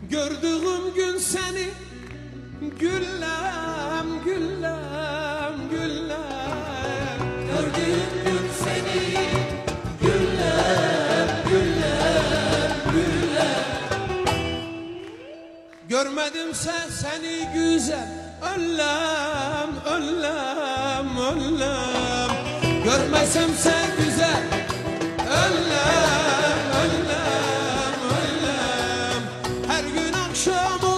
Gördüğüm gün seni güllem, güllem, güllem. Gördüğüm gün seni güllem, güllem, güllem. Görmedimse seni güzel, öllem, öllem, öllem. Görmesemse güzel, öllem, öllem, öllem. Her gün akşam